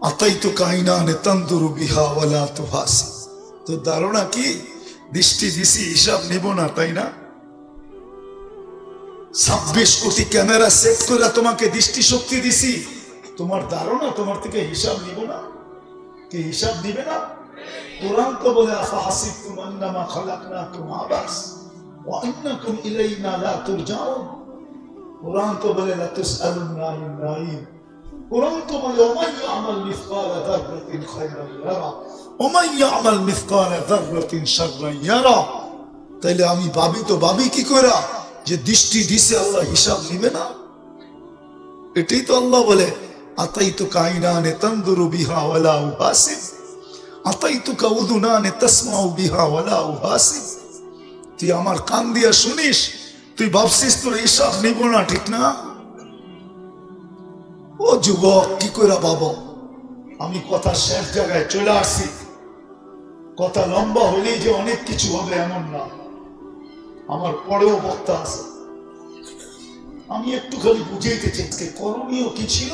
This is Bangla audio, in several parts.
আতাইতু কাইনানে তানদুরু বিহা ওয়ালা তুহাসি। তো ধারণা কি দৃষ্টি দিছি হিসাব নিব না, তাই না? 26 কোটি ক্যামেরা সেট করে তোমাকে দৃষ্টি শক্তি দিছি, তোমার ধারণা তোমার থেকে হিসাব নিব না? কি হিসাব নিবে না? কোরআন তো বলে আফাহাসিবতুম আন্নামা খালাকনাকুম আবাস ওয়া আন্নাকুম ইলাইনা লা তুরজাউন। কোরআন তো বলে লা তুসআলুনা আনিন নাঈম। কোরআন তো বলে ওমান ইয়ামাল মিসকালা যাররাতিন খায়রান ইয়ারা ওমান ইয়ামাল মিসকালা যাররাতিন শাররান ইয়ারা। তাইলে আমি ভাবি কি কইরা যে দৃষ্টি দিছে আল্লাহ হিসাব নিবে না? এটাই তো আল্লাহ বলে আতাইতুকা আইনানে তানদুরু বিহা ওয়ালা উহাসিব আতাইতুকা উযুনানে তাসমাউ বিহা ওয়ালা উহাসিব। তুই আমার কান দিয়া শুনিস, তুই ভাবছিস তোর হিসাব নিব না, ঠিক না? ও যুবক, কি কইরা বাবা, আমি কথা শেষ জায়গায় চলে আসছি। কথা লম্বা হলেই যে অনেক কিছু হবে এমন না, আমার পরেও বক্তা আছে। আমি একটু খালি বুঝাইতে চাই করণীয় কি ছিল,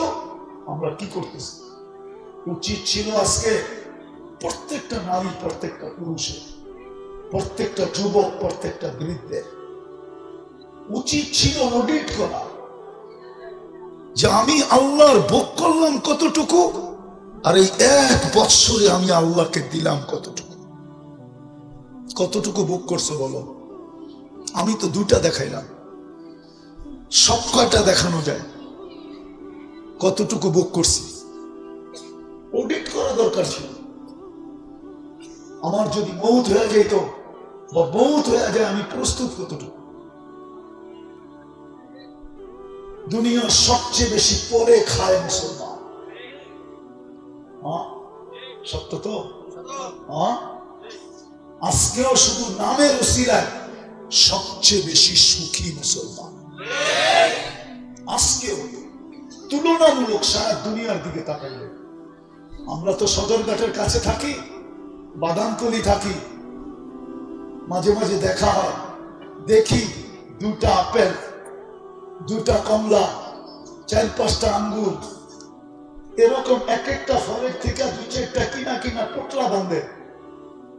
আমরা কি করতেছি। উচিত ছিল আজকে প্রত্যেকটা নারী, প্রত্যেকটা পুরুষের, প্রত্যেকটা যুবক, প্রত্যেকটা বৃদ্ধের উচিত ছিল অডিট করা যে আমি আল্লাহর ভোগ করলাম কতটুকু, আর এই 1 বৎসরে আমি আল্লাহকে দিলাম কতটুকু। কতটুকু ভোগ করছো বলো? আমি তো 2টা দেখাইলাম, সব কয়টা দেখানো যায়? কতটুকু ভোগ করছি অডিট করা দরকার ছিল। আমার যদি মৌত হয়ে যেত বা মৌত হয়ে যায়, আমি প্রস্তুত কতটুকু? দুনিয়ার সবচেয়ে বেশি পরে খায় মুসলমান, সত্য তো? আজকেও শুধু নামের উসিলায় সবচেয়ে বেশি সুখী মুসলমান। আজকেও তুলনামূলক সারা দুনিয়ার দিকে তাকাইলে, আমরা তো সদরঘাটের কাছে থাকি, বাদামতলি থাকি, মাঝে মাঝে দেখা হয়, দেখি 2টা আপেল, 2টা কমলা, 4-5টা আঙ্গুর, এরকম এক একটা ফলের থেকে 2-4টা কিনা পোটলা বাঁধে।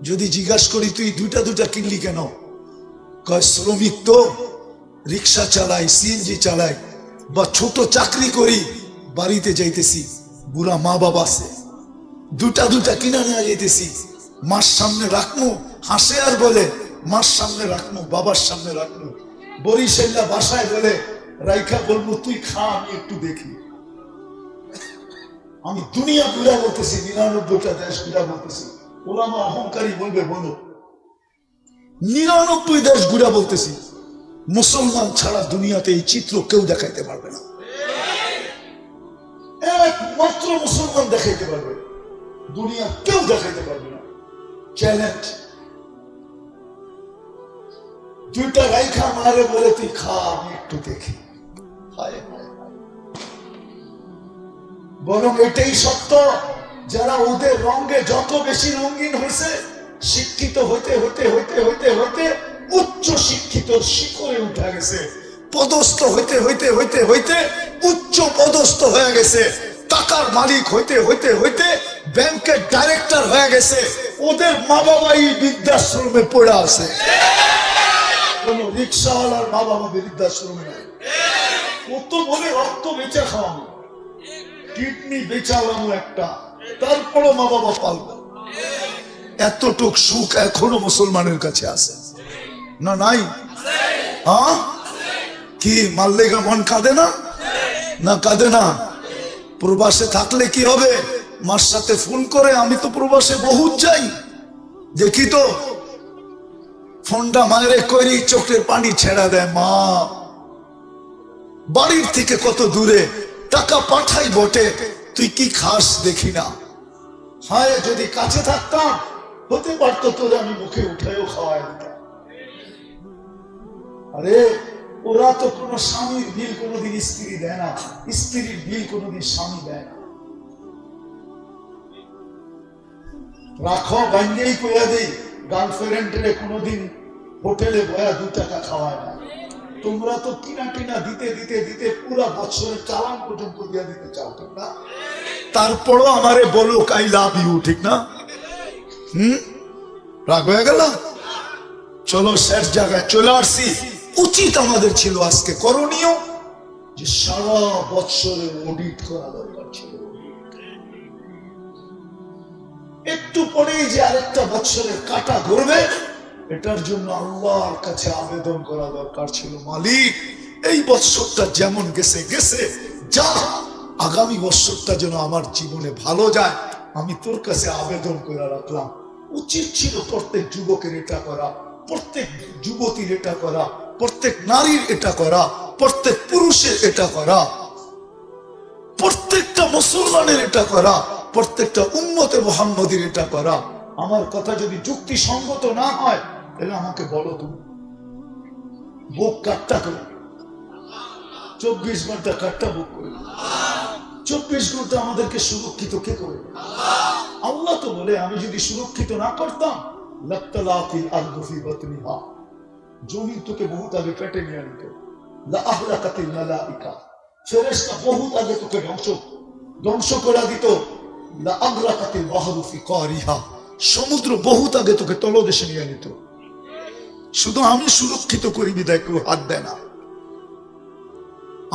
যদি জিজ্ঞাসা করি তুই 2টা কিনলি কেন? কয় শ্রমিক তো, রিক্সা চালাই, সিএনজি চালাই, বা ছোট চাকরি করি, বাড়িতে যাইতেছি, বুড়া মা বাবা আছে, 2টা কিনা নিয়ে যাইতেছি, মার সামনে রাখবো, হাসে আর বলে মার সামনে রাখবো, বাবার সামনে রাখবো, বরিশাল্লা বাসায় বলে রাইখা বলবো তুই খা, আমি একটু দেখি। আমি দুনিয়া ঘুরা বলতেছি, 99টা দেশ ঘুরা বলতেছি, ওলামা অহংকারী বলবে বলো, 99 দেশ ঘুরা বলতেছি। মুসলমান ছাড়া দুনিয়াতে এই চিত্র কেউ দেখাইতে পারবে না, একমাত্র মুসলমান দেখাইতে পারবে, দুনিয়া কেউ দেখাইতে পারবে না। চ্যালেঞ্জ। 2টা রাইখা মারে বলে তুই খা, আমি একটু দেখি। বরং এটাই সত্য, যারা ওদের রঙে যত বেশি রঙিন হয়েছে, শিক্ষিত হইতে হইতে হইতে হইতে হইতে উচ্চ শিক্ষিত শিখরে উঠে গেছে, পদস্থ হইতে হইতে হইতে হইতে উচ্চ পদস্থ হয়ে গেছে, টাকার মালিক হইতে হইতে হইতে ব্যাংকের ডাইরেক্টর হয়ে গেছে, ওদের মা বাবাই বৃদ্ধাশ্রমে পড়ে আছে। কোন রিক্সাওয়ালার মা বাবা বৃদ্ধাশ্রমে নাই। ও তো বলে রক্ত বেচে খাওয়ানো, কিডনি বেচালাম একটা, তারপরও মা বাবা পালবে। এতটুক সুখ এখনো মুসলমানের কাছে আছে না? নাই? কি মাল্লেগা মন কাঁদে না? না কাঁদে না? প্রবাসে থাকলে কি হবে? মার সাথে ফোন করে, আমি তো প্রবাসে বহুত যাই, দেখি তো ফোনটা মায়ের করি, চোখের পানি ছেড়া দেয়, মা বাড়ির থেকে কত দূরে, টাকা পাঠাই বটে, তুই কি খাস দেখি না। হায় যদি কাছে থাকতাম, হতে পারতো তোর আমি মুখে উঠেও খাওয়াই দিতাম। আরে ওরা তো কোনো স্বামীর বিল কোনোদিন স্ত্রী দেয় না, স্ত্রীর বিল কোনোদিন স্বামী দেয় না। রাখো বাঙ্গেই কইয়া দেই, গার্লফ্রেন্ডের কোনোদিন হোটেলে বয়া 2 টাকা খাওয়ায় না। তোমরা তো কিনা দিতে দিতে দিতে পুরা বছরের চালান পর্যন্ত দিয়া দিতে চাও, ঠিক না? তারপরও আমারে বলো আই লাভ ইউ, ঠিক না? রাগ হয়ে গেল? চলো শেষ জায়গায় চলে আসছি। উচিত আমাদের ছিল আজকে করণীয় যে সারা বৎসরের অডিট করা দরকার ছিল। একটু পরেই যে আরেকটা বৎসরের কাটা ঘুরবে, এটার জন্য আল্লাহর কাছে আবেদন করা দরকার ছিল, মালিক এই বৎসরটা যেমন গেছে গেছে, যা আগামী বৎসরটা যেন আমার জীবনে ভালো যায়, আমি তোর কাছে আবেদন করে রাখলাম। উচিত ছিল প্রত্যেক যুবকের এটা করা, প্রত্যেক যুবতীর এটা করা, প্রত্যেক নারীর এটা করা, প্রত্যেক পুরুষের এটা করা, প্রত্যেকটা মুসলমানের এটা করা, প্রত্যেকটা উম্মতে মুহাম্মদীর এটা করা। আমার কথা যদি যুক্তিসঙ্গত না হয় তাহলে আমাকে বলো, তুমি বুক কাটটা করে 24 ঘন্টা কাটটা বুক করে 24 ঘন্টা আমাদেরকে সুরক্ষিত কে করে? আল্লাহ তো বলে আমি যদি সুরক্ষিত না করতাম লাত্তালাফিল আরদু ফি বাতনিহা, জমি তোকে বহুত আগে পেটে নিয়ে নিত, লা আহলাকাতিল মালাইকা, ফেরেশতা বহুত আগে তোকে ধ্বংস করে দিত, লা আগরাকাতিল বাহরু ফি কারিহা, সমুদ্র বহুত আগে তোকে তলদেশে নিয়ে নিত। শুধু আমি সুরক্ষিত করি বিদায় কেউ হাত দেয় না।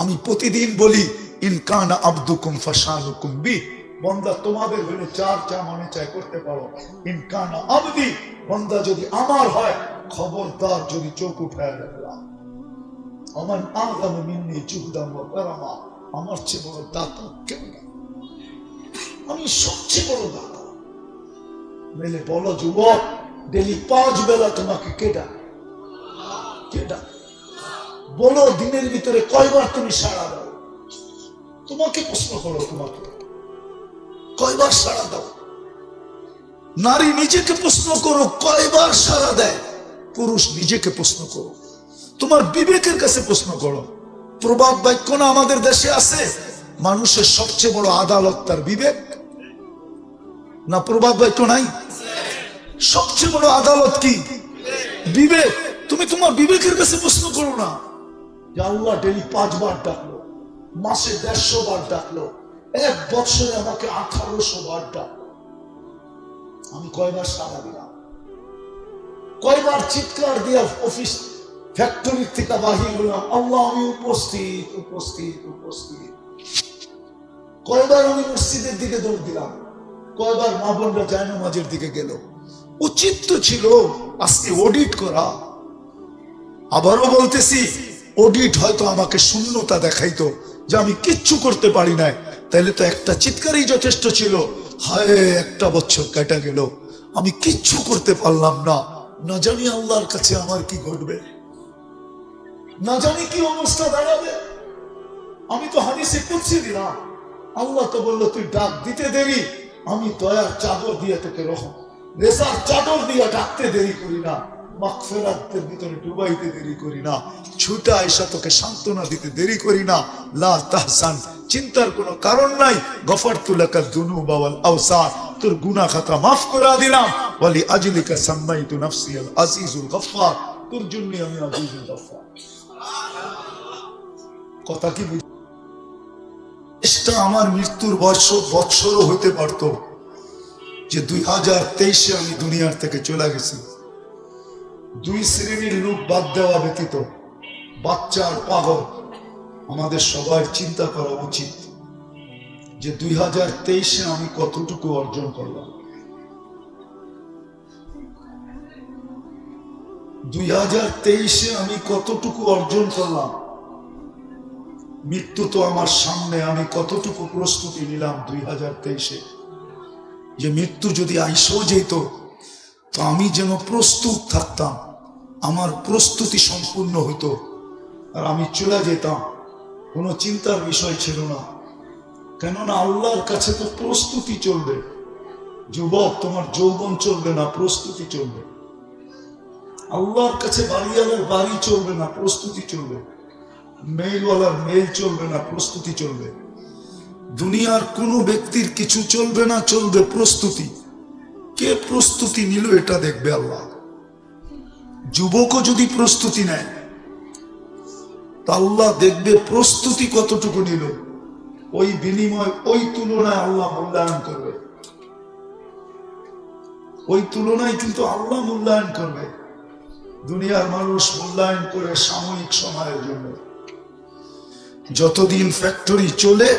আমি প্রতিদিন বলি ইন কানা আবদুকুম ফাশানুকুম বি, বান্দা তোমাদের হলে চার চা মনে চাই করতে পারো। ইন কানা আবদি, বান্দা যদি আমার হয় খবরদার যদি চোখ উঠায় রাখলাম। আমার আযম মিন্নি জুহদাম ওয়া কারামা, আমার চেয়ে বড় দাতা কেউ না, আমি সবচেয়ে বড় দাতা। মেলে বলো যুবক, ডেলি 5 বেলা তোমাকে কেডা কেডা বলো, দিনের ভিতরে কয়বার তুমি সাড়া দাও? তোমাকে প্রশ্ন করো, তোমাকে কয়বার সাড়া দাও? নারী নিজেকে প্রশ্ন করো কয়বার সাড়া দেয়? পুরুষ নিজেকে প্রশ্ন করো, তোমার বিবেকের কাছে প্রশ্ন করো। প্রবাদ বাক্য না আমাদের দেশে আছে, মানুষের সবচেয়ে বড় আদালত তার বিবেক না? প্রবাদ বাক্য নাই? সবচেয়ে বড় আদালত কি? বিবেক। তুমি তোমার বিবেকের কাছে প্রশ্ন করো না যে আল্লাহ ডেলি 5 বার ডাকলো, মাসে 150 বার ডাকলো, এক বছরে আমাকে 1800 বার ডাকলো, আমি কয়বার সাড়া দিলাম? কয়বার চিৎকার দিয়া অফিস ফ্যাক্টরি থেকে বাহির হলাম, আল্লাহ আমি উপস্থিত উপস্থিত উপস্থিত? কয়বার আমি মসজিদের দিকে দৌড় দিলাম? কয়বার মা বোনরা জায়নামাজের দিকে গেল? উচিত তো ছিল আজকে অডিট করা। আবারও বলতেছি, অডিট হয়তো আমাকে শূন্যতা দেখাইতো যে আমি কিচ্ছু করতে পারি না, তাইলে তো একটা চিৎকারই যথেষ্ট ছিল, হায় একটা বছর কেটে গেল, আমি কিচ্ছু করতে পারলাম না, না জানি আল্লাহর কাছে আমার কি ঘটবে, না জানি কি অবস্থা দাঁড়াবে। আমি তো হাদিসে কুদসি দিলাম, আল্লাহ তো বললো তুই ডাক দিতে দেরি, আমি দয়ার চাদর দিয়ে তোকে রেসার চাদর দিয়ে ডাকতে দেরি করি না, মাগফিরাতের ভিতরে ডুবাইতে দেরি করি না, ছুটে আইসা তোকে সান্ত্বনা দিতে দেরি করি না। লা তাহসান, চিন্তার কোনো কারণ নাই। গফারতু লাকা যুনুবা ওয়াল আওসার, তোর গুনাহ খাতা মাফ করে দিলাম। ওয়ালি আজলিকা সাম্মাইতু নাফসি আল আজিজুল গফফার, তোর জন্য আমি আজিজুল গফফার। কথা কি এটা আমার মৃত্যুর বৎসরও হতে পারতো যে 2023-এ আমি দুনিয়ার থেকে চলে গেছি। 2 শ্রেণীর লোক বাদ দেওয়া ব্যতীত, বাচ্চা আর পাগল, আমাদের সবার চিন্তা করা উচিত যে 2023-এ আমি কতটুকু অর্জন করলাম। 2023-এ আমি কতটুকু অর্জন করলাম। মৃত্যু তো আমার সামনে, আমি কতটুকু প্রস্তুতি নিলাম 2023-এ যে মৃত্যু যদি আইসও যেত তো আমি যেন প্রস্তুত থাকতাম, আমার প্রস্তুতি সম্পূর্ণ হতো আর আমি চলে যেতাম, কোনো চিন্তার বিষয় ছিল না। কেননা আল্লাহর কাছে তো প্রস্তুতি চলবে। যুবক, তোমার যৌবন চলবে না, প্রস্তুতি চলবে। আল্লাহর কাছে বাড়িওয়ালার বাড়ি চলবে না, প্রস্তুতি চলবে। মেইলওয়ালার মেইল চলবে না, প্রস্তুতি চলবে। দুনিয়ার কোনো ব্যক্তির কিছু চলবে না, চলবে প্রস্তুতি। কে প্রস্তুতি নিল এটা দেখবে আল্লাহ। যুবকও যদি প্রস্তুতি নেয় তা আল্লাহ দেখবে প্রস্তুতি কতটুকু নিল। ওই বিনিময়, ওই তুলনায় আল্লাহ মূল্যায়ন করবে। ওই তুলনায় কিন্তু আল্লাহ মূল্যায়ন করবে। দুনিয়ার মানুষ মূল্যায়ন করে সাময়িক সময়ের জন্য। যতদিন ফ্যাক্টরি চলে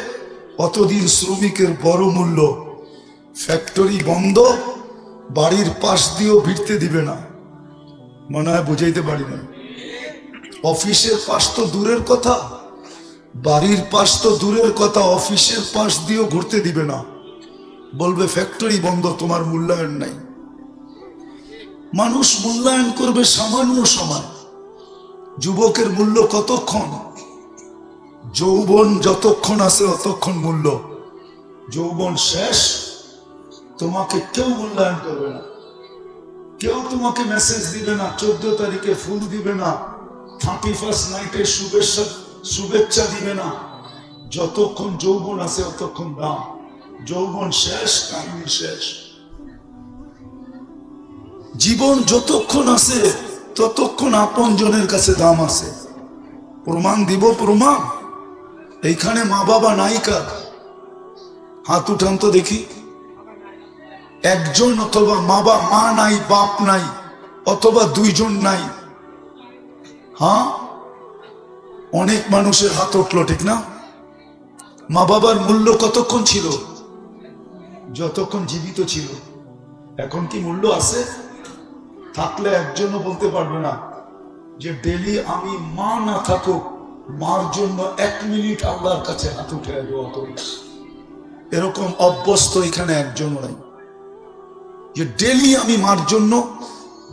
অতদিন শ্রমিকের বড় মূল্য। ফ্যাক্টরি বন্ধ, বাড়ির পাশ দিয়েও ভিড়তে দিবে না। মনে হয় বুঝাইতে পারি না। অফিসের পাশ তো দূরের কথা, বাড়ির পাশ তো দূরের কথা, অফিসের পাশ দিয়েও ঘুরতে দিবে না। বলবে ফ্যাক্টরি বন্ধ, তোমার মূল্যায়ন নাই। মানুষ মূল্যায়ন করবে সামান্য সময়। যুবকের মূল্য কতক্ষণ? যৌবন যতক্ষণ আছে ততক্ষণ মূল্য। যৌবন শেষ, তোমাকে কেউ মূল্যায়ন করবে না। কেউ তোমাকে মেসেজ দিবে না, 14 তারিখে ফুল দিবে না, 31st নাইটে শুভেচ্ছা দিবে না। যতক্ষণ যৌবন আছে ততক্ষণ দাম। যৌবন শেষ, কাহিনী শেষ। জীবন যতক্ষণ আছে ততক্ষণ আপন জনের কাছে দাম আছে। প্রমাণ দিব, প্রমাণ। এইখানে মা বাবা নাই কার? হাত উঠান তো দেখি। একজন অথবা মা নাই, বাপ নাই, অথবা দুইজন নাই। হ্যাঁ, অনেক মানুষের হাত উঠলো, ঠিক না? মা বাবার মূল্য কতক্ষণ ছিল? যতক্ষণ জীবিত ছিল। এখন কি মূল্য আছে? থাকলে একজনও বলতে পারবে না যে ডেলি আমি মা না থাকুক, মার জন্য 1 মিনিট আল্লাহর কাছে হাত উঠে দোয়া করি। এরকম অভ্যস্ত এখানে একজনও নাই যে ডেলি আমি মার জন্য,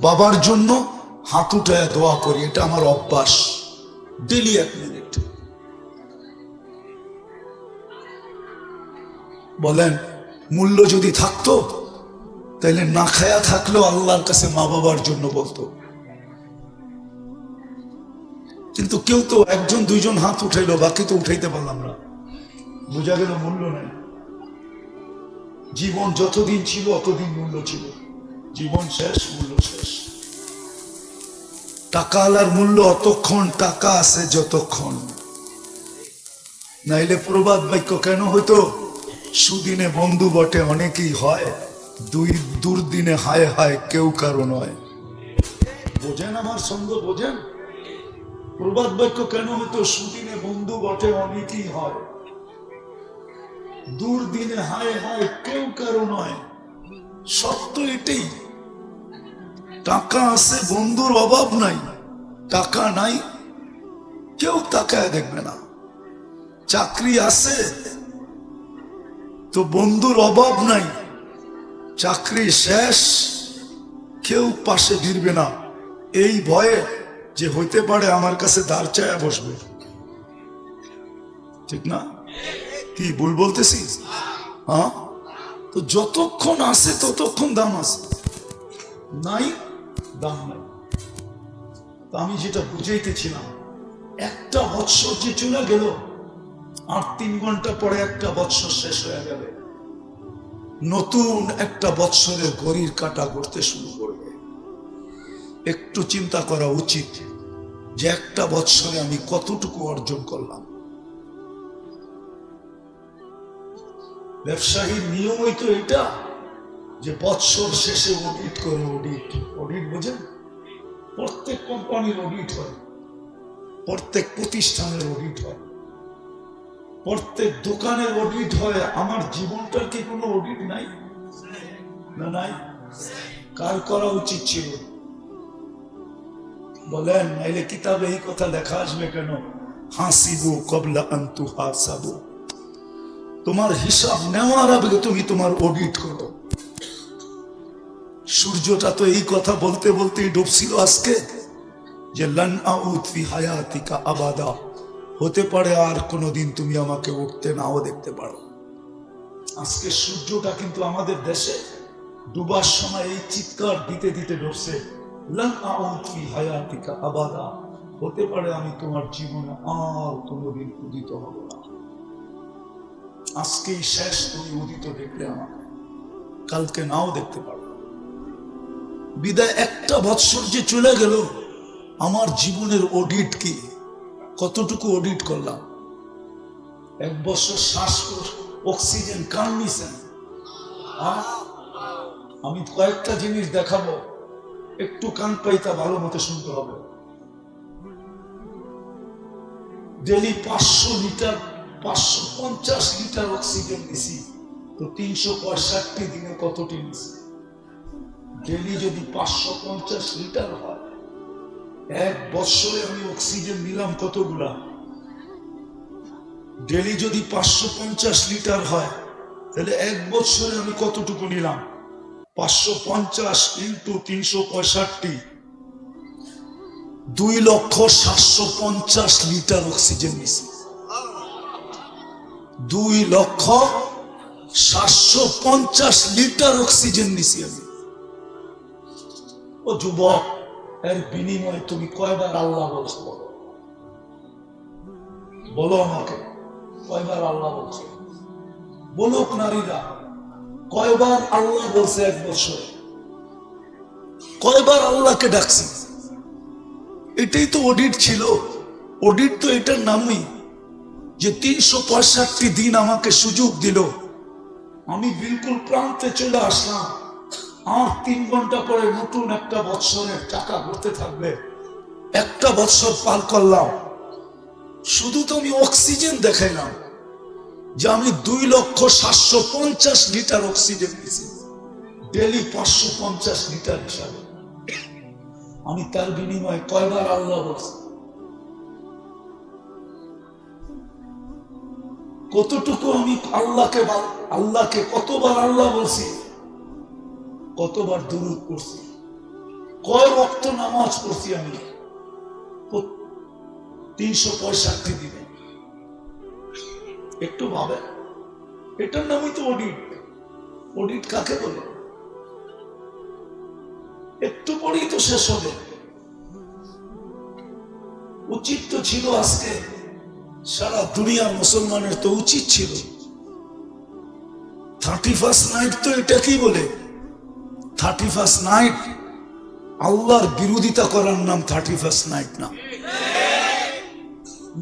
বাবার জন্য হাত উঠে দোয়া করি। এটা আমার অভ্যাস, ডেলি 1 মিনিট। বলেন, মূল্য যদি থাকতো তাহলে না খায়া থাকলেও আল্লাহর কাছে মা বাবার জন্য বলতো। কিন্তু কেউ তো একজন দুইজন হাত উঠাইলো, বাকি তো উঠাইতে পারলাম না। বোঝা গেল মূল্য নেই। জীবন যতদিন ছিল অতদিন মূল্য ছিল। জীবন শেষ, মূল্য শেষ। টাকা আলার মূল্য অতক্ষণ, টাকা আছে যতক্ষণ। নাইলে প্রবাদ বাক্য কেন হইতো? সুদিনে বন্ধু বটে অনেকেই হয়, দুর্দিনে হায় হায় কেউ কারো নয়। বোঝেন আমার সঙ্গ, বোঝেন? প্রবাদ বাক্য কেন হইতো? সুদিনে বন্ধু বটে অনেকেই হয়, দুর্দিনে হায় হায় কেউ কারো নয়। সত্য এটাই। টাকা আছে, বন্ধুর অভাব নাই। টাকা নাই, কেউ তাকায় দেখবে না। চাকরি আছে তো বন্ধুর অভাব নাই। চাকরি শেষ, কেউ পাশে ভিড়বে না, এই ভয়ে যে হইতে পারে আমার কাছে দাঁড় চায়া বসবে। ঠিক না? কি ভুল বলতেছি? হ্যাঁ, তো যতক্ষণ আছে ততক্ষণ দাম আছে, নাই দাম নাই। আমি যেটা বুঝাইতেছিলাম, একটা বৎসর যে চলে গেল, আর 3 ঘন্টা পরে একটা বৎসর শেষ হয়ে যাবে। নতুন একটা বৎসরের ঘড়ির কাঁটা ঘুরতে শুরু করবে। একটু চিন্তা করা উচিত যে একটা বৎসরে আমি কতটুকু অর্জন করলাম। ব্যবসায়ীর নিয়মই তো এটা যে বৎসর শেষে অডিট করে। অডিট বোঝেন? প্রত্যেক কোম্পানির অডিট হয়, প্রত্যেক প্রতিষ্ঠানের অডিট হয়, প্রত্যেক দোকানের অডিট হয়। আমার জীবনটার কি কোনো অডিট নাই? না, নাই। কার করা উচিত ছিল? বলেন, নাইলে কিতাবে এই কথা লেখা আসবে কেন? হাসিবু কবলা আন তুহাসাবু। তোমার হিসাব নেওয়ার আগে তুমি তোমার অডিট করো। সূর্যটা তো এই কথা বলতে বলতেই ডুবছিল আজকে, যে লান আউদ ফি হায়াতিকা আবাদা। হতে পারে আর কোনোদিন তুমি আমাকে উঠতে নাও দেখতে পারো। আজকে সূর্যটা কিন্তু আমাদের দেশে ডুবার সময় এই চিৎকার দিতে দিতে ডুবছে, লান আউদ ফি হায়াতিকা আবাদা। হতে পারে আমি তোমার জীবনে আর কোনোদিন উদিত হব না। আজকেই শেষ, তুমি উদিত দেখলে আমাকে, কালকে নাও দেখতে পারো। বিদায় একটা বৎসর যে চলে গেল, আমার জীবনের অডিট কি? কতটুকু অডিট করলাম? এক বছর শ্বাস অক্সিজেন কান নিছেন। আমি কয়েকটা জিনিস দেখাবো, একটু কান পাইতা ভালো মতো শুনতে হবে। ডেলি 500 লিটার 550 লিটার অক্সিজেন নিছি, তো 365 দিনে কতটি নিছি? ডেলি যদি 550 লিটার হয়, এক বছরে আমি অক্সিজেন নিলাম কতগুলা? ডেলি যদি 550 লিটার হয়, তাহলে এক বছরে আমি কতটুকু নিলাম? 550 ইন্টু 365, 2,750,000 লিটার অক্সিজেন নিছি। 2,750,000 লিটার অক্সিজেন নিছি আমি। ও যুবক, এর বিনিময়ে তুমি কয়বার আল্লাহ বলছো? বলো আমাকে, কয়বার আল্লাহ বলছো? বলুক নারীরা, কয়বার আল্লাহ বলছে এক বছরে? কয়বার আল্লাহকে ডাকছি? এটাই তো অডিট ছিল। অডিট তো এটার নামই, যে 365 দিন আমাকে সুযোগ দিল। আমি বিলকুল প্রান্তে চলে আসলাম। আর 3 ঘন্টা পরে নতুন একটা বৎসরের টাকা ঘুরতে থাকবে। একটা বৎসর পার করলাম, শুধু তো আমি অক্সিজেন দেখাইলাম যে আমি 2,750,000 লিটার অক্সিজেন দিয়েছি, ডেলি 550 লিটার হিসাবে। আমি তার বিনিময়ে কয়বার আল্লাহ বলছি? কতটুকু আমি আল্লাহকে কতবার আল্লাহ বলছি? কতবার দুরূদ পড়ছি? কয় ওয়াক্ত নামাজ পড়ছি আমি 365 দিনে? একটু ভাবে, এটার নামই তো অডিট। অডিট কাকে বলে? একটু পরেই তো শেষ হবে। উচিত তো ছিল আজকে সারা দুনিয়ার মুসলমানের তো উচিত ছিল 31st নাইট। তো এটা কি বলে 31st নাইট? আল্লাহর বিরোধিতা করার নাম 31st নাইট না।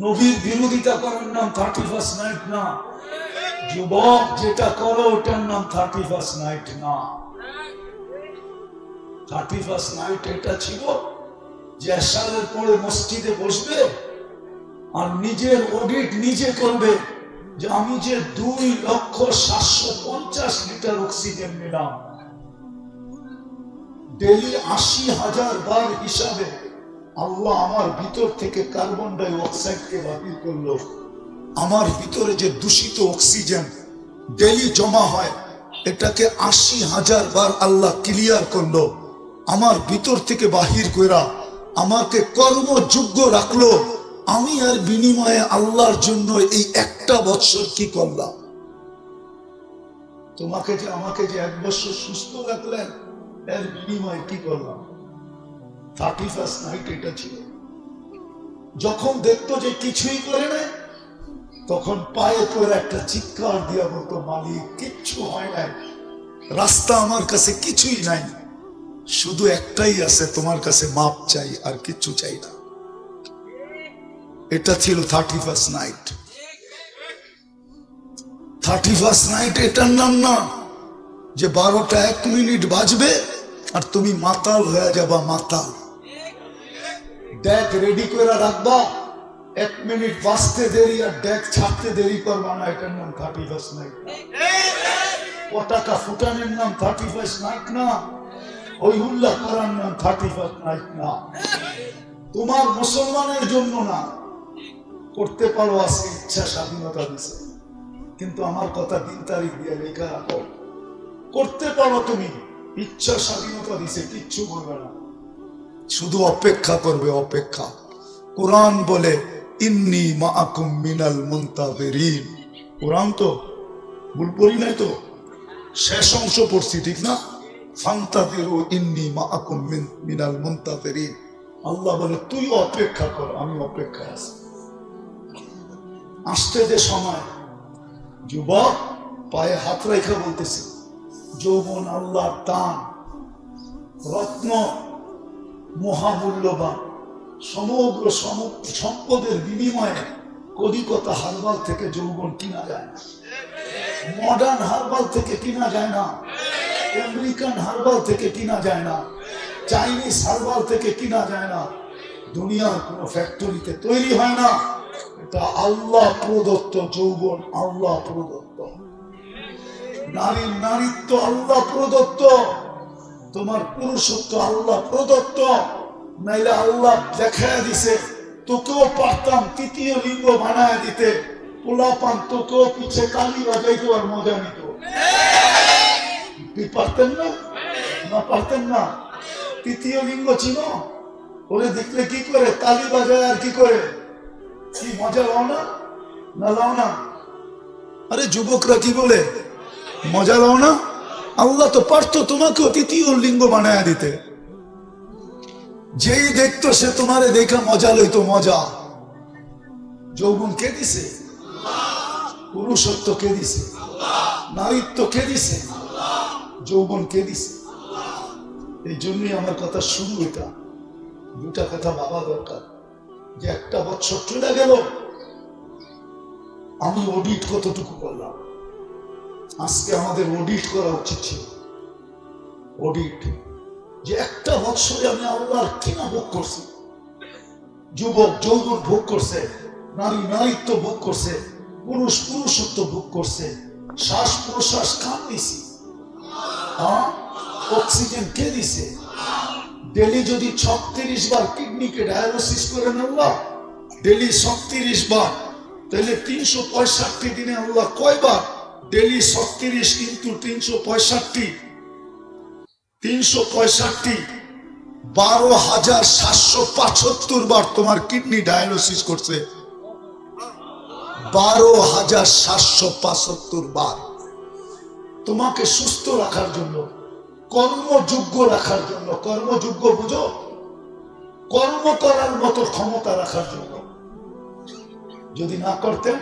নবীর বিরোধিতা করার নাম 31st নাইট না। যুবক, যেটা করো ওটার নাম 31st নাইট না। 31st নাইট এটা ছিল যে এশারের পরে মসজিদে বসবে আর নিজের অডিট নিজে করবে, যে আমি যে 2,750,000 লিটার অক্সিজেন নিলাম, ডেলি 80,000 বার হিসাবে আল্লাহ আমার ভিতর থেকে কার্বন ডাই অক্সাইডকে বাতিল করলো। আমার ভিতরে যে দূষিত অক্সিজেন ডেলি জমা হয়, এটাকে 80,000 বার আল্লাহ ক্লিয়ার করলো। আমার ভিতর থেকে বাহির কইরা আমাকে কর্মযোগ্য রাখলো। আমি আর বিনিময়ে আল্লাহর জন্য এই একটা বছর কি করলাম? তোমাকে যে আমাকে যে 1 বছর সুস্থ রাখলেন, এর বিনিময়ে কি করলাম? 31st নাইট এটা ছিল। যখন দেখতো যে কিছুই করে না, তখন পায়ে পড়ে একটা চিৎকার দিয়া বলতো, মালিক কিচ্ছু হয় নাই, রাস্তা আমার কাছে কিছুই নাই, শুধু একটাই আছে, তোমার কাছে মাপ চাই, আর কিচ্ছু চাই না। এটা ছিল 31st নাইট। 31st নাইট এটার নাম না যে 12টা 1 মিনিট বাজবে আর তুমি মাতাল হয়ে যাবা। মাতাল ডেক রেডি করে রাখবা, 1 মিনিট বাজতে দেরি আর ডেক ছাড়তে দেরি করবা না, এটার নাম 31st নাইট। পতাকা ফুটানোর নাম 31st নাইট না। ওই উল্লাহ করার নাম 31st নাইট না। তোমার মুসলমানের জন্য না। করতে পারো, আজকে ইচ্ছা স্বাধীনতা দিছে, কিন্তু আমার কথা 3 তারিখ দিয়ে লেখা রাখো। করতে পারো তুমি, ইচ্ছা স্বাধীনতা দিছে, কিচ্ছু করবে না, শুধু অপেক্ষা করবে, অপেক্ষা। কোরআন বলে ইন্নী মাআকুম মিনাল মুনতাযিরিন। কোরআন তো ভুল পড়ি নাই তো, শেষ অংশ পড়ছি ঠিক না? ফান্তাযিরু ইন্নী মাআকুম মিনাল মুনতাযিরিন। আল্লাহ বলে তুই অপেক্ষা কর, আমি অপেক্ষায় আছি। আসতে দে সময়। যুবক, পায়ে হাত রেখে বলতেছি, যৌবন আল্লাহর দান, রত্ন, মহামূল্যবান। সমগ্র সম্পদের বিনিময়ে কলিকতা হারবাল থেকে যৌবন কিনা যায় না, মডার্ন হারবাল থেকে কিনা যায় না, আমেরিকান হারবাল থেকে কিনা যায় না, চাইনিজ হারবাল থেকে কিনা যায় না, দুনিয়ার কোন ফ্যাক্টরিতে তৈরি হয় না। এটা আল্লাহ প্রদত্ত যৌবন, আল্লাহ প্রদত্ত। নারীর নারীত্ব আল্লাহ প্রদত্ত, তোমার পুরুষত্ব আল্লাহ প্রদত্ত। নাইলে আল্লাহ দেখায় দিছে, তোকেও পারতাম তৃতীয় লিঙ্গ বানায় দিতে, পোলাপান তোকেও পিছে কালি বাজাইতো আর মজা নিত। কি পারতেন না? না পারতেন না? তৃতীয় লিঙ্গ চিনো? ওরে দেখলে কি করে তালি বাজায় আর কি করে? কি মজা লাও না? না লাও না? আরে যুবকরা কি বলে মজা লাও না? আল্লাহ তো পারতো তোমাকেও তৃতীয় লিঙ্গ বানায় দিতে। যেই দেখতো সে তোমারে দেখা মজা লইতো, মজা। যৌবন কে দিছে? পুরুষত্ব কে দিছে? নারীত্ব কে দিছে? যৌবন কে দিছে? এই জন্যই আমার কথা শুরু, এটা দুটা কথা ভাবা দরকার। যে একটা বছর চলে গেল, আমি অডিট কতটুকু করলাম? আজকে আমাদের অডিট করা উচিত ছিল। অডিট, যে একটা বছরে আমি আল্লাহর কিনা ভোগ করছি। যুবক যৌবন ভোগ করছে, নারী নারীত্ব ভোগ করছে, পুরুষ পুরুষত্ব ভোগ করছে, শ্বাস প্রশ্বাস কান দিছি, অক্সিজেন কে দিছে? ডেলি যদি 36 বার কিডনিকে ডায়ালিসিস করেন আল্লাহ, ডেলি 36 বার, তাহলে 365 দিনে আল্লাহ কয়বার? ডেলি 36 কিন্তু 365, 12,775 বার তোমার কিডনি ডায়ালিসিস করছে। 12,775 বার তোমাকে সুস্থ রাখার জন্য, কর্মযোগ্য রাখার জন্য। কর্মযোগ্য বুঝো? কর্ম করার মতো ক্ষমতা রাখার জন্য। যদি না করতেন,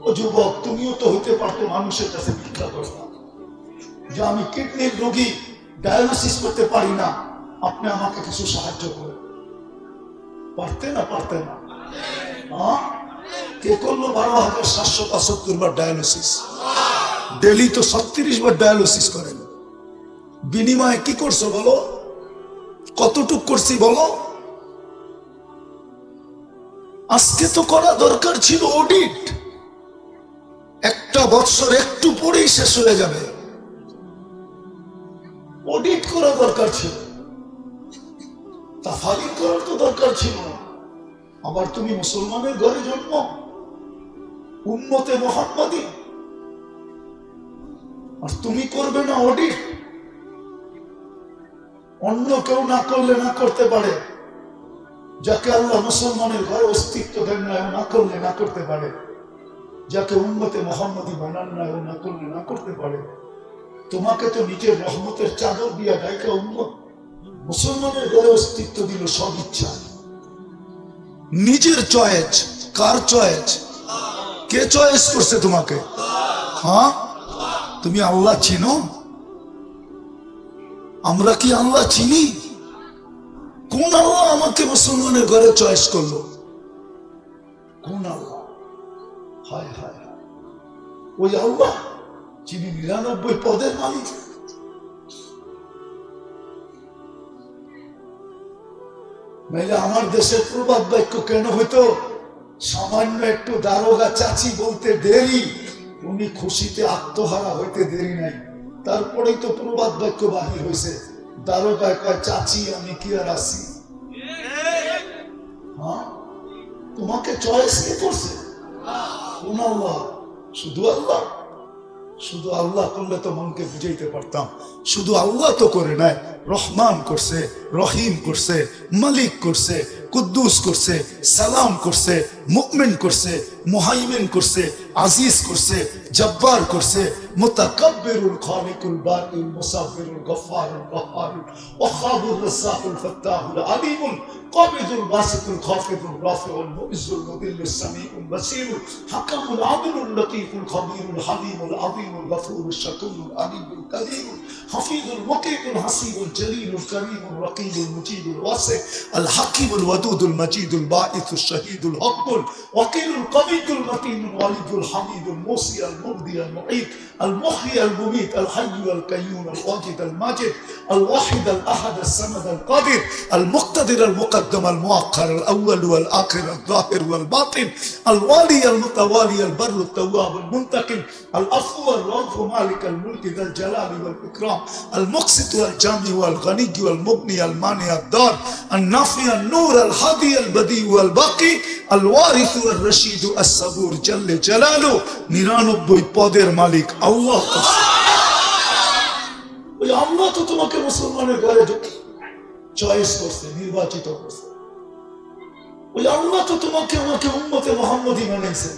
ও যুবক তুমিও তো হইতে পারতো মানুষের কাছে ভিক্ষা করতাম, যে আমি কিডনির রোগী, ডায়ালিসিস করতে পারি না, আপনি আমাকে কিছু সাহায্য করেন। পারতে না? পারতে না? কে করলো 12,775 বার ডায়ালিসিস? ডেলি তো 36 বার ডায়ালিসিস করেন। বিনিময়ে কি করছো বলো? কতটুক করছি বলো? আজকে তো করা দরকার ছিল অডিট। একটা বছর একটু পরেই শেষ হয়ে যাবে, অডিট করা দরকার ছিল, তাফালিল করার তো দরকার ছিল। আবার তুমি মুসলমানের ঘরে জন্ম, উম্মতে মুহাম্মাদি, আর তুমি করবে না অডিট? অন্য কেউ না করলে না করতে পারে, যাকে আল্লাহ মুসলমানের ঘরে অস্তিত্ব দেন না, না করলে না করতে পারে, যাকে উম্মতে মুহাম্মাদি বানান না, না করলে না করতে পারে। তোমাকে তো নিজের রহমতের চাদর দিয়া ডাইকা উম্মত মুসলমানের ঘরে অস্তিত্ব দিল, সব ইচ্ছা, নিজের চয়েস। কার চয়েস? কে চয়েস করছে তোমাকে? হ্যাঁ, তুমি আল্লাহ চিনো? আমরা কি আল্লাহ চিনি? কোন আল্লাহ আমাকে মুসলমানের ঘরে চয়েস করলো? কোন আল্লাহ? হায় হায় হায়, ওই আল্লাহ যিনি 99 পদের মালিক। নাইলে আমার দেশের প্রবাদ বাক্য কেন হইতো? সামান্য একটু দারোগা চাচি বলতে দেরি, উনি খুশিতে আত্মহারা হইতে দেরি নাই, তারপরেই তো প্রবাদ বাক্য বাহির হয়েছে। দারোগায় কয়, চাচি আমি কি আর আসি? হ্যাঁ, তোমাকে চয়েস কে করছে? কোন আল্লাহ? শুধু আল্লাহ? শুধু আল্লাহ করলে তো মনকে বুঝাইতে পারতাম। শুধু আল্লাহ তো করে নাই, রহমান করছে, রহিম করছে, মালিক করছে, কুদ্দুস করছে, সালাম করছে, মুমিন করছে, মুহাইমিন করছে, আজিজ করছে, জব্বার করছে, মুতাকাব্বিরুল খালিকুল বারিউল মুসাব্বিরুল গফফারুল কাহ্হারুল ওয়াহ্হাবুর রাজ্জাকুল ফাত্তাহুল আলিমুল কাবিদুল বাসিতুল খাফিদুল রাফিউল মুইজ্জুল মুদিল্লুস সামিউল বাসীরুল হাকামুল আদিলুল লতীফুল খবীরুল হালিমুল আযীমুল গফুরুশ শাকুরুল আলিমুল কারীমুল হাফিজুল মুকিতুল হাসিবুল জলিলুল করিমুল রকিবুল মুজিবুল ওয়াসি আল হাকিমুল ওয়াদুদুল মজিদুল বাঈসুশ শাহীদুল হকবুল ওয়াকিলুল কবিয়ুল মতিনুল ওয়ালিদুল হামিদুল মুসি আল মুবদি আল মুঈদ আল মুহয়ি আল মুমীত আল হাইয়্যু আল কাইয়্যুম আল ওয়াজিদ আল মাজিদ আল ওয়াহিদ আল আহাদ আল সামাদ আল কাদির আল মুক্তাদির আল মুকদ্দম আল মুআক্খার আল আউয়াল ওয়াল আখির আল যাহির ওয়াল বাতিন আল ওয়ালি আল মুতাওয়ালি আল বাররু আল তাওয়াব আল মুনতাকিম আল আফু ওয়াল রাউফু মালিক আল মুলকি যাল জালালি ওয়াল ইকরাম আল মুকসিত ওয়াল জামি ওয়াল গনি ওয়াল মুগনি আল মানি আল দার আল নাফি আল নূর আল হাদি আল বদি ওয়াল বাকি আল ওয়ারিস ওয়াল রশিদ আস সাবুর জাল্লে জালালু 99 পদের মালিক আল্লাহ। ওই আল্লাহ তো তোমাকে মুসলমানের ঘরে চয়েস করছে, নির্বাচিত করছে। ওই আল্লাহ তো তোমাকে আমাকে উম্মতে মুহাম্মদী বানাইছে।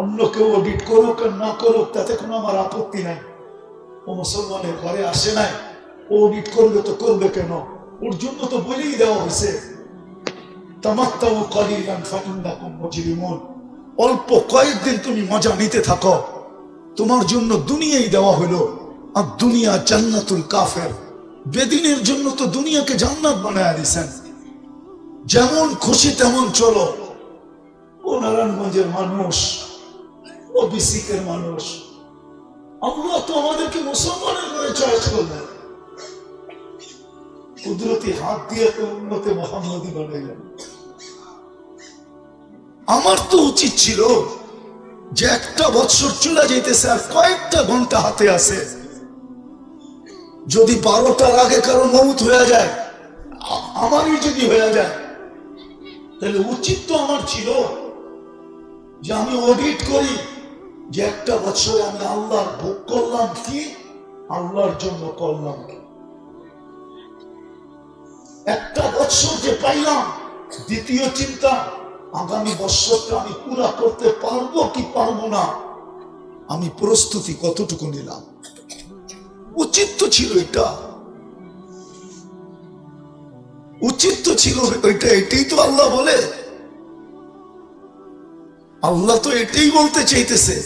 অন্য কেউ অডিট করুক আর না করুক তাতে কোনো আমার আপত্তি নাই। ও মুসলমানের ঘরে আসে নাই, ও অডিট করবে তো করবে কেন? ওর জন্য তো বলেই দেওয়া হয়েছে তামাত্তাউ কালিলান ফাইন্নাকুম মুজরিমুন, অল্প কয়েকদিন তুমি মজা নিতে থাকো, তোমার জন্য দুনিয়াই দেওয়া হলো। আর দুনিয়া জান্নাতুল কাফের, বেদিনের জন্য তো দুনিয়াকে জান্নাত বানায় দিয়েছেন। যেমন খুশি তেমন চলো। ও নারায়ণগঞ্জের মানুষ, ও বিসিকের মানুষ, আল্লাহ তো আমাদেরকে মুসলমানের ঘরে চয়েস করলেন, কুদরতি হাত দিয়ে তো উম্মতে মুহাম্মদী বানাইলেন। আমার তো উচিত ছিল যে একটা বছর চলে যাইতেছে আর কয়েকটা ঘন্টা হাতে আছে, যদি 12টার আগে কারো মউত হয়ে যায়, আমারই যদি হয়ে যায়, তাহলে উচিত তো আমার ছিল যে আমি অডিট করি যে একটা বছরে আমি আল্লাহর ভোগ করলাম কি, আল্লাহর জন্য করলাম কি। একটা বছর যে পাইলাম, দ্বিতীয় চিন্তা আগামী বছরটা আমি পুরা করতে পারবো কি পারবো না, আমি প্রস্তুতি কতটুকু নিলাম। উচিত তো ছিল এটা, উচিত তো ছিল ওইটা। এটাই তো আল্লাহ বলে, আল্লাহ তো এটাই বলতে চাইতেছে,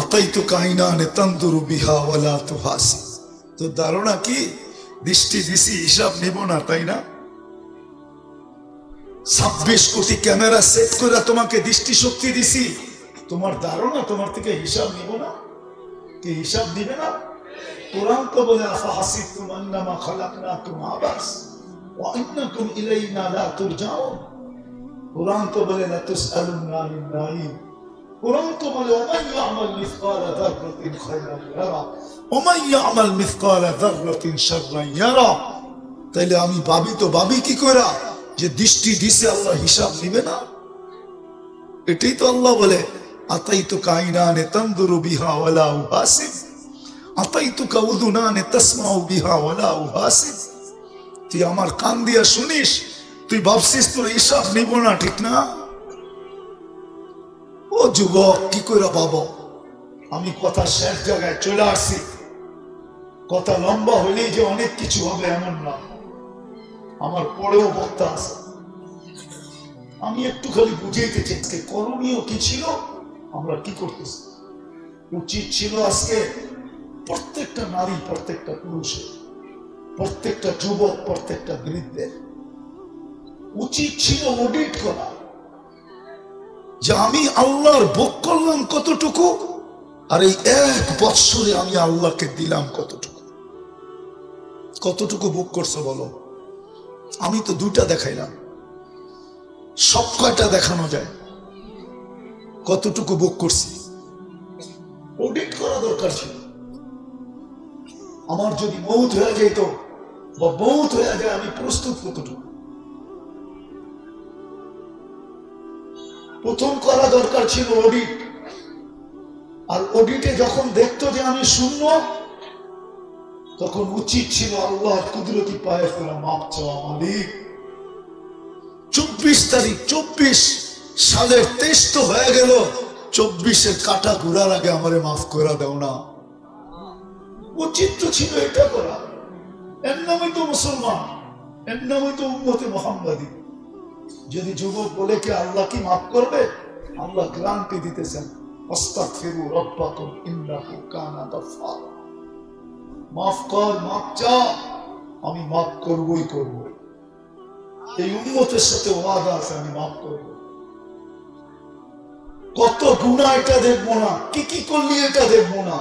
আতাইতু কাইনানে তানদুরু বিহা ওয়ালা তুহাসি। তো ধারণা কি দৃষ্টি দিছি হিসাব নিব না, তাই না? 26 কোটি ক্যামেরা সেট করে তোমাকে দৃষ্টি শক্তি দিছি, তোমার ধারণা তোমার থেকে হিসাব নিব না? কি হিসাব নিবে না? কোরআন তো বলে আফাহাসিবতুম আন্নামা খালাকনাকুম আবাস ওয়া আন্নাকুম ইলাইনা লা তুরজাউন। কোরআন তো বলে লা তুসআলুনা আনিন নাঈম। কোরআন তো বলে ওমান ইয়ামাল মিসকালা যাররাতিন খায়রান ইয়ারা ওমান ইয়ামাল মিসকালা যাররাতিন শাররান ইয়ারা। তাইলে আমি ভাবি তো ভাবি কি কইরা যে দৃষ্টি দিছে আল্লাহ হিসাব নিবে না? এটাই তো আল্লাহ বলে আতাইতু কাইনানে তানদুরু বিহা ওয়ালা উহাসিব আতাইতুকা উযুনানে তাসমাউ বিহা ওয়ালা উহাসিব। তুই আমার কান দিয়া শুনিস, তুই ভাবছিস তোর হিসাব নিব না, ঠিক না? ও যুবক, কি করে ভাবো? আমি কথা শেষ জায়গায় চলে আসছি। কথা লম্বা হলেই যে অনেক কিছু হবে এমন না, আমার পরেও বক্তা আছে। আমি একটু খালি বুঝাইতে চাই করণীয় কি ছিল, আমরা কি করতেছি। উচিত ছিল আজকে প্রত্যেকটা নারী, প্রত্যেকটা পুরুষের, প্রত্যেকটা যুবক, প্রত্যেকটা বৃদ্ধের উচিত ছিল অডিট করা যে আমি আল্লাহর ভোগ করলাম কতটুকু, আর এই 1 বছরে আমি আল্লাহকে দিলাম কতটুকু। কতটুকু ভোগ করছো বলো? আমি তো 2টা দেখাইলাম, সব কয়টা দেখানো যায়? কতটুকু ভোগ করছি অডিট করা দরকার ছিল। আমার যদি মউত হয়ে যেত বা মউত হয়ে যায়, আমি প্রস্তুত কতটুকু? প্রথম করা দরকার ছিল অডিট। আর অডিটে যখন দেখতো যে আমি শূন্য, তখন উচিত ছিল আল্লাহ কুদরতি পায়ে ফেরা মাপ চাওয়া। মালিক 24 তারিখ 24 সালের 23 তো হয়ে গেল, 24-এর কাটা ঘুরার আগে আমারে মাফ করে দাও না। উচিত তো ছিল এটা করা। এর নামই তো মুসলমান, এর নামই তো উম্মতে মুহাম্মাদি। যদি যুবক বলে কি আল্লাহ কি মাফ করবে, আল্লাহ গ্যারান্টি দিতেছেন, আস্তাগফিরু রাব্বাকুম ইন্নাহু কানা গাফফারা। মাফ কর, মাফ চা, আমি মাফ করবই করব। এই উম্মতের সাথে ওয়াদা আছে, আমি মাফ করব। কত গুনাহ এটা দেখবো না, কি কি করলি এটা দেখবো না।